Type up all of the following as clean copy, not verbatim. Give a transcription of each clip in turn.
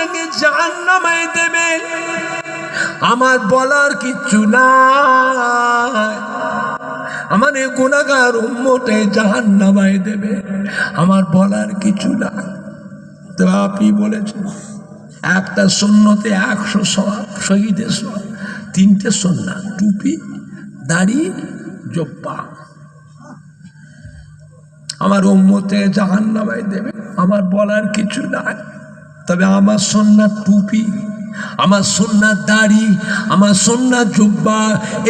উম্মতটাকে জাহান্নামে দেবেন, আমার বলার কিচ্ছু নাই। আমার এই গুনাহগার উম্মতকে জাহান্নামে দেবে, আমার বলার কিছু নাই। তো আপনি বলেছেন একটা সুন্নতে 100 সওয়াব, শহীদের সওয়াব। 3টে সুন্নাত, টুপি, দাড়ি, জুব্বা। আমার উম্মতে জাহান্নামে দেবে, আমার বলার কিছু নাই। তবে আমার সুন্নাত টুপি, আমার সুন্নাত দাড়ি, আমার সুন্নাত জুব্বা,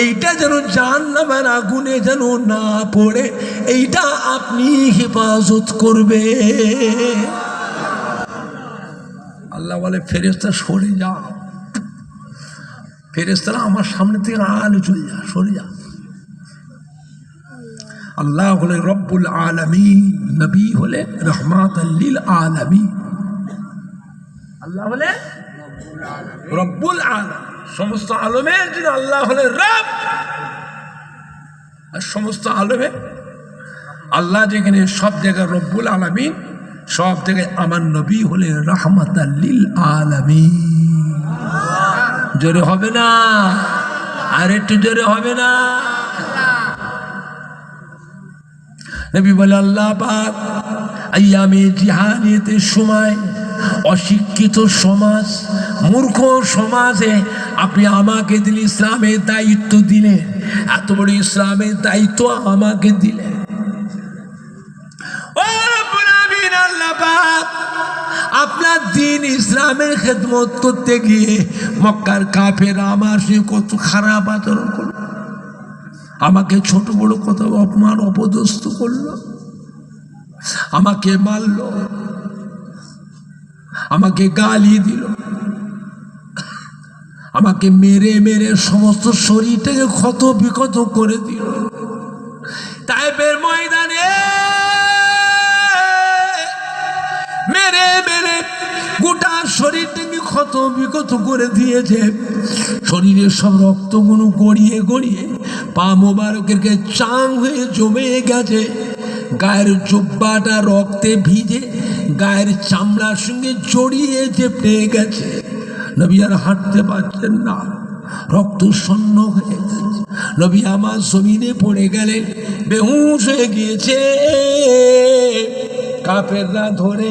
এইটা যেন জাহান্নামের আগুনে যেন না পড়ে, এইটা আপনি হেফাজত করবে। আল্লাহ বলে ফেরেশতা সরে যাও, ফেরেশতারা আমার সামনে থেকে আলো চলে যা, সরে যা। আল্লাহ হলে রব্বুল আলামিন, নবী হলে রহমাতাল লিল আলামিন। আল্লাহ হলে রব্বুল আলামিন, সমস্ত আলমের যিনি আল্লাহ হলে রব, আর সমস্ত আলমে আল্লাহ যেখানে সব জায়গায় রব্বুল আলামিন, সব জায়গায় আমার নবী হলে রহমাতাল লিল আলামিন। জোরে হবে না? আর একটু জোরে হবে না? নবী বলে আল্লাহ পাক আইয়ামে জিহাদিয়াতের সময় অশিক্ষিত সমাজ, মূর্খ সমাজে আপনি আমাকে দিলেন, ইসলামের দায়িত্ব দিলেন, এত বড় ইসলামের দায়িত্ব আমাকে দিলেন। ও রব্বুল আলামিন, আল্লাহ পাক আপনার দিন ইসলামের খেদমত করতে গিয়ে মক্কার কাফেররা আমার সঙ্গে কত খারাপ আচরণ করলো, আমাকে ছোট বড় কত অপমান অপদস্থ করলো, আমাকে মারলো, আমাকে গালি দিল, আমাকে মেরে মেরে সমস্ত শরীরটাকে ক্ষত বিক্ষত করে দিল। তাইফের ময়দানে মেরে মেরে গোটা শরীরটাকে ক্ষত বিক্ষত করে দিয়েছে। শরীরের সব রক্তগুলো গড়িয়ে গড়িয়ে পা মোবারকের চাং হয়ে জমে গেছে। গায়ের জুব্বাটা রক্তে ভিজে গায়ের চামড়ার সঙ্গে জড়িয়ে চেপে গেছে। নবী আর হাঁটতে পারছেন না, রক্ত শূন্য হয়ে গেছে। নবী আমার জমিনে পড়ে গেলেন, বেহুশ হয়ে গিয়েছে। কাফেররা ধরে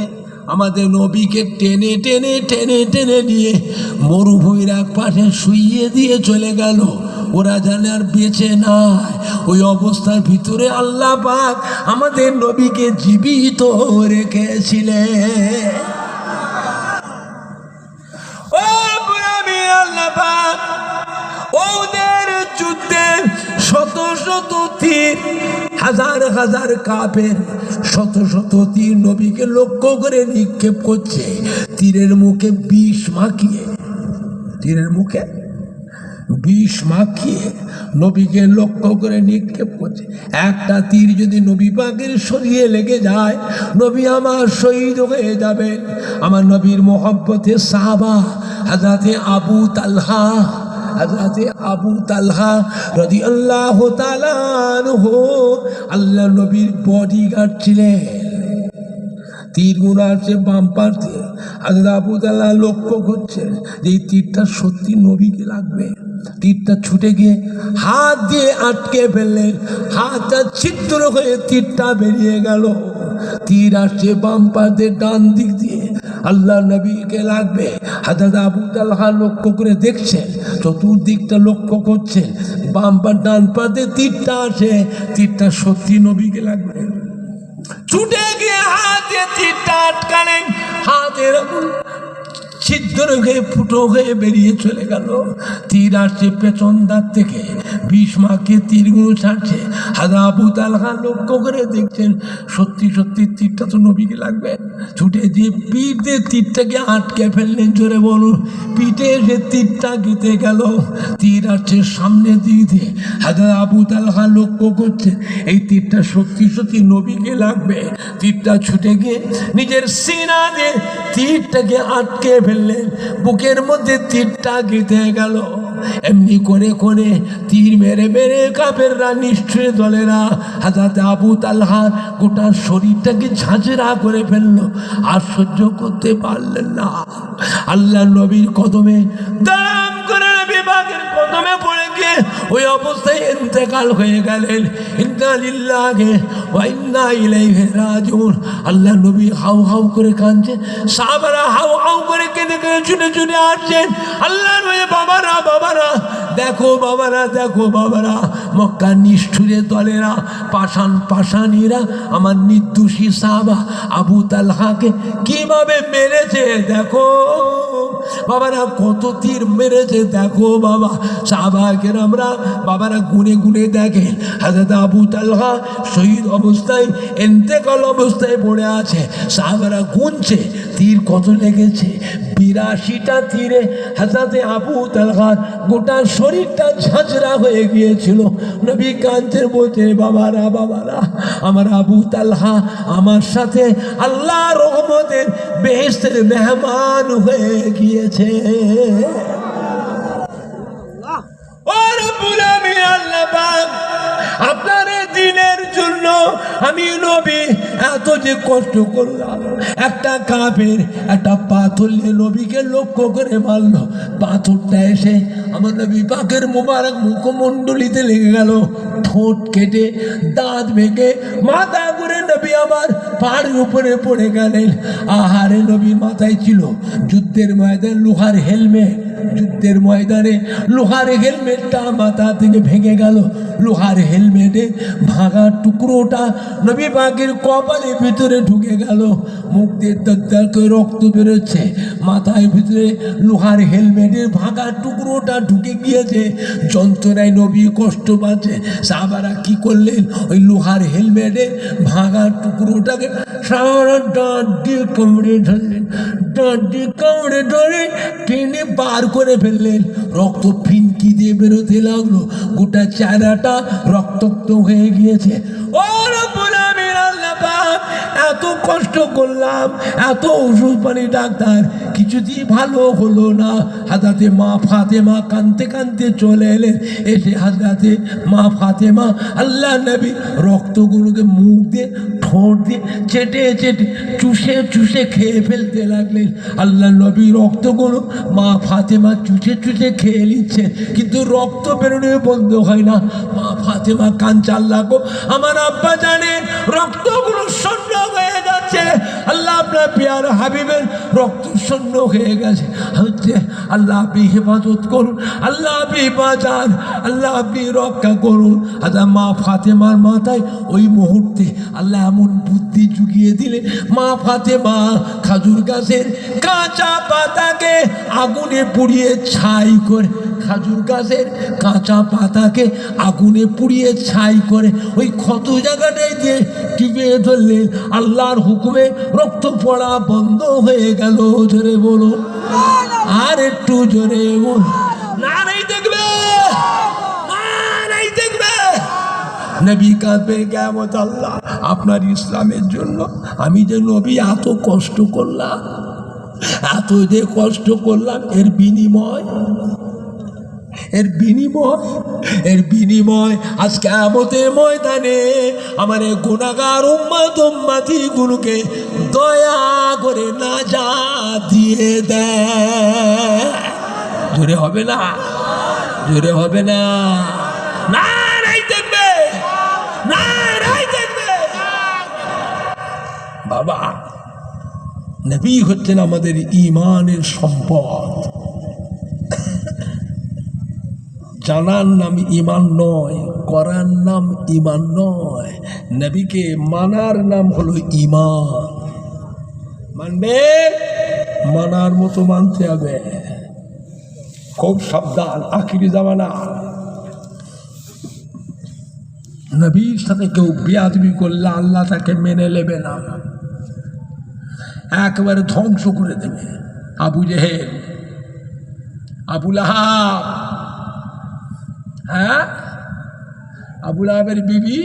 আমাদের নবীকে টেনে টেনে টেনে টেনে নিয়ে মরুভূমির এক পাশে শুইয়ে দিয়ে চলে গেল। ওরা জানে আর বেঁচে নাই। ওই অবস্থার ভিতরে আল্লাহ পাক আমাদের নবীকে জীবিত রেখেছিলেন। ও আল্লাহ পাক ওদের যুদ্ধে শত শত তীর, হাজার হাজার কাফের শত শত তীর নবীকে লক্ষ্য করে নিক্ষেপ করছে। তীরের মুখে বিষ মাখিয়ে, তীরের মুখে বিষ মাখিয়ে নবীকে লক্ষ্য করে নিক্ষেপ করছে। একটা তীর যদি নবী পাকের শরীরে লেগে যায়, নবী আমার শহীদ হয়ে যাবে। আমার নবীর মোহব্বতে সাহাবা হযরতে আবু তালহা, হযরতে আবু তালহা রাদিয়াল্লাহু তাআলা আনহু আল্লাহ নবীর বডিগার্ড ছিলেন। তীর গুলো আসছে বাম পাশ দিয়ে। হযরত আবু তালহা লক্ষ্য করছেন যে এই তীরটা সত্যি নবীকে লাগবে। তীরটা ছুটে গিয়ে হাত দিয়ে আটকে ফেললেন, হাতটা ছিদ্র হয়ে তীরটা বেরিয়ে গেল। তীর আসছে বাম পাশ দিয়ে, ডান দিক দিয়ে আল্লাহ নবীকে লাগবে। হযরত আবু তালহা লক্ষ্য করে দেখছেন, চতুর্দিকটা লক্ষ্য করছেন, বাম পা ডান পা দিয়ে তীরটা আসে, তীরটা সত্যি নবীকে লাগবে। ছুটে গিয়ে হাত দিয়ে তীরটা আটকালেন, হাতের ছিদ্র হয়ে ফুটো হয়ে বেরিয়ে চলে গেল। তীর আসছে পেছন দাঁত থেকে, বিষ মাখিয়ে তীরগুলো ছাড়ছে। হযরত আবু তালহা লক্ষ্য করে দেখছেন সত্যি সত্যি তীরটা তো নবীকে লাগবে। ছুটে দিয়ে পিঠ দিয়ে তীরটাকে আটকে ফেললেন। জোরে বলুন, পিঠে এসে তীরটা গেঁথে গেল। তীর আসছে সামনের দিক দিয়ে। হযরত আবু তালহা লক্ষ্য করছে এই তীরটা সত্যি সত্যি নবীকে লাগবে। তীরটা ছুটে গিয়ে নিজের সিনা দিয়ে তীরটাকে আটকে ফেললেন, বুকের মধ্যে তীরটা গেঁথে গেল। এমনি করে করে তীর মেরে মেরে কাফেররা নিষ্ঠুরে দলেরা হযরত আবু তালহার গোটা শরীরটাকে ঝাঁঝরা করে ফেললো। আর সহ্য করতে পারলেন না। আল্লাহ নবীর কদমে দাম করে নবী পাকের কদমে পড়ে গিয়ে ওই অবস্থায় ইন্তেকাল হয়ে গেলেন। ইন্না লিল্লাহি ওয়া ইন্না ইলাইহি রাজিউন। আল্লাহ নবী হাউ হাউ করে কাঁদছে, সাহাবারা হাউ হাউ করে কেঁদে কেঁদে ছুটে ছুটে আসছেন। আল্লাহ নবী বাবারা বাবারা দেখো, বাবারা দেখো, বাবারা মক্কার নিষ্ঠুরে দলেরা পাষাণ পাষাণীরা আমার নির্দোষী সাহাবা আবু তালহাকে কিভাবে মেরেছে দেখো বাবারা, কত তীর মেরেছে দেখো বাবা। সাহাবাকে আমরা বাবারা গুনে গুনে দেখে হযরত আবু তালহা শহীদ অবস্থায় ইন্তেকাল অবস্থায় পড়ে আছে। সাহাবারা গুনছে তীর কত লেগেছে, 82টা তীরে হযরত আবু তালহার গোটা শরীরটা ঝাঁঝরা হয়ে গিয়েছিল। নবী কাঁদতে বলছে বাবারা বাবারা আমার আবু তালহা আমার সাথে আল্লাহ রহমতের বেহেশতের মেহমান হয়ে গিয়েছে। আপনার দিনের জন্য আমি নবী এত যে কষ্ট করলাম। একটা কাফের একটা পাথর নিয়ে নবীকে লক্ষ্য করে মারল। পাথরটা এসে আমার নবী পাকের মোবারক মুখমণ্ডলিতে লেগে গেল। ঠোঁট কেটে দাঁত ভেঙে মাথা করে নবী আমার পাড়ের উপরে পড়ে গেলেন। আহারে নবীর মাথায় ছিল যুদ্ধের ময়দান লোহার হেলমেট। যুদ্ধের ময়দানে লোহার হেলমেটটা মাথা থেকে ভেঙে গেল। লোহার হেলমেটে ভাঙা টুকরোটা নবী পাকের কপালের ভিতরে ঢুকে গেল। মুখ দিয়ে দরদর রক্ত বেরোচ্ছে। মাথায় ভিতরে লোহার হেলমেটের ভাঙা টুকরোটা ঢুকে গিয়েছে। যন্ত্রণায় নবী কষ্ট পাচ্ছে। সাহাবারা কি করলেন, ওই লোহার হেলমেটে ভাঙা টুকরোটাকে সারা ডাঁট দিয়ে কামড়ে ধরলেন। ডাঁট দিয়ে কামড়ে ধরে টেনে বার করে ফেললেন। রক্ত ফিনকি দিয়ে বেরোতে লাগলো। গোটা চেহারাটা রক্তাক্ত হয়ে গিয়েছে। ও রব্বুল আমিন, আল্লাহ পাক এত কষ্ট করলাম, এত ওষুধ পানি ডাক্তার, কিছুতেই ভালো হলো না। হযরতে মা ফাতেমা কাঁদতে কাঁদতে চলে এলেন। এসে হযরতে মা ফাতেমা আল্লাহ নবী রক্তগুলোকে মুখ দিয়ে ঠোঁট দিয়ে চেটে চেটে চুষে চুষে খেয়ে ফেলতে লাগলেন। আল্লাহ নবী রক্তগুলো মা ফাতেমা চুষে চুষে খেয়ে নিচ্ছে, কিন্তু রক্ত বেরোনো বন্ধ হয় না। মা ফাতেমা কাঁদছে, আল্লাহ গো আমার আব্বা জানেন রক্তগুলো শূন্য হয়ে যাচ্ছে। আল্লাহ আপনার প্রিয়ার হাবিবের রক্ত শূন্য হয়ে গেছে হচ্ছে। আল্লাহ আপনি হেফাজত করুন, আল্লাহ আপনি বাঁচান, আল্লাহ আপনি রক্ষা করুন। আচ্ছা মা ফাতেমার মাথায় ওই মুহূর্তে আল্লাহ এমন বুদ্ধি জুগিয়ে দিলেন। মা ফাতেমা খাজুর গাছের কাঁচা পাতাকে আগুনে পুড়িয়ে ছাই করে, খাজুর গাছের কাঁচা পাতাকে আগুনে পুড়িয়ে ছাই করে ওই ক্ষত জায়গাটায় দিয়ে টিপে ধরলেন। আল্লাহর হুকুমে রক্ত পড়া বন্ধ হয়ে গেল। জোরে বলো, আর একটু জোরে বল, না নাই দেখবে, না নাই দেখবে। নবী কাঁদবে কিয়ামত, আল্লাহ আপনার ইসলামের জন্য আমি যে নবী এত কষ্ট করলাম, এত যে কষ্ট করলাম, এর বিনিময় আজ কিয়ামতের ময়দানে আমার গুনাহগার উম্মতগুলোকে দয়া করে নাজাত দিয়ে দেয়। জোরে হবে না, জোরে হবে না, না নাই দেখবে, না নাই দেখবে। বাবা নবী হচ্ছেন আমাদের ঈমানের সম্পদ। জানার নাম ঈমান নয়, করার নাম ঈমান নয়, নবীকে মানার নাম হলো ঈমান। মানবে, মানার মতো মানতে হবে। খুব সাবধান, আখিরি জামানা। নবীর সাথে কেউ বেয়াদবি করলে আল্লাহ তাকে মেনে নেবে না, একেবারে ধ্বংস করে দেবে। আবু জেহেল, আবু লাহাব, হ্যাঁ আবু লাহাবের বিবি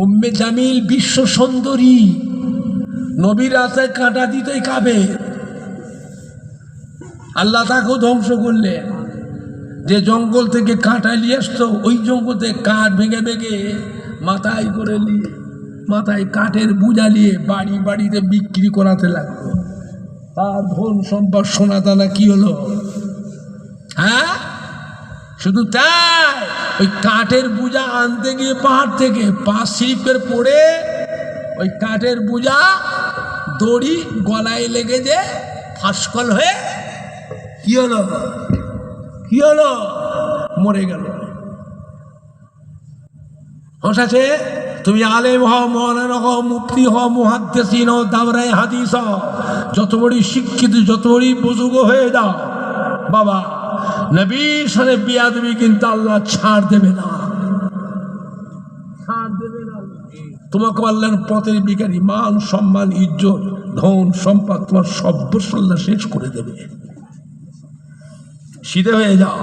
উম্মে জামিল বিশ্ব সুন্দরী, নবীর রাস্তায় কাঁটা দিতেই কাবে। আল্লাহ তাকেও ধ্বংস করলেন। যে জঙ্গল থেকে কাঁটা নিয়ে আসতো, ওই জঙ্গল থেকে কাঠ ভেঙে ভেঙে মাথায় করে নিয়ে, মাথায় কাঠের বোঝা নিয়ে বাড়ি বাড়িতে বিক্রি করাতে লাগলো। তার ধন সম্পদ সোনা দানা কি হলো? হ্যাঁ, শুধু তাই, ওই কাঠের বোঝা আনতে গিয়ে পাহাড় থেকে পা স্লিপ করে পড়ে ওই কাঠের বোঝা দড়ি গলায় লেগে যে ফাঁসকল হয়ে কি হলো? কি হলো? মরে গেল। আছে তুমি আলেম হও, মৌলানা হও, মুফতি হও, মুহাদ্দিসিন হও, দাওরায়ে হাদিস হও, যত বড় শিক্ষিত, যত বড় বুজুর্গ হয়ে যাও, বাবা নবীর সাথে বিয়াদবি কিন্তু আল্লাহ ছাড় দেবে না, ছাড় দেবে না। তোমাকে আল্লাহর পথের ভিখারি, মান সম্মান ইজ্জত ধন সম্পদ তোমার সর্বস্ব আল্লাহ শেষ করে দেবে। সিধে হয়ে যাও,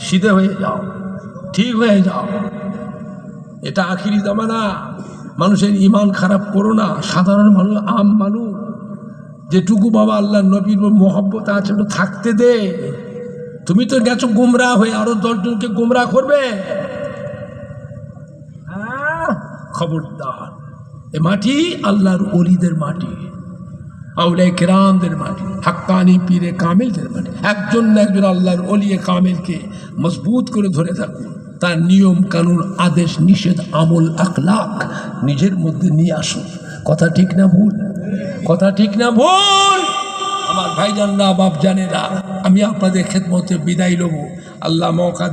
সিধে হয়ে যাও, ঠিক হয়ে যাও। এটা আখিরি জামানা। মানুষের ইমান খারাপ করো না। সাধারণ মানুষ, আম মানুষ যেটুকু বাবা আল্লাহ নবীর মহব্বত আছে ওটা থাকতে দে। তুমি তো গেছো গুমরা হয়ে, আরো 10 জনকে গুমরা করবে। খবরদার, এ মাটি আল্লাহর ওলিদের মাটি, আউলিয়া কেরামদের মাটি, হাক্কানি পীরে কামেলদের মাটি। একজন না একজন আল্লাহর ওলিয়ে কামেলকে মজবুত করে ধরে থাকুন। তার নিয়ম কানুন, আদেশ নিষেধ, আমল আখলাক নিজের মধ্যে নিয়ে আসুন। কথা ঠিক না ভুল? কথা ঠিক না ভুল? আমার ভাইজানরা, বাপ জানেরা, আমি আপনাদের খেদমতে বিদায় লব। আল্লাহ মৌকা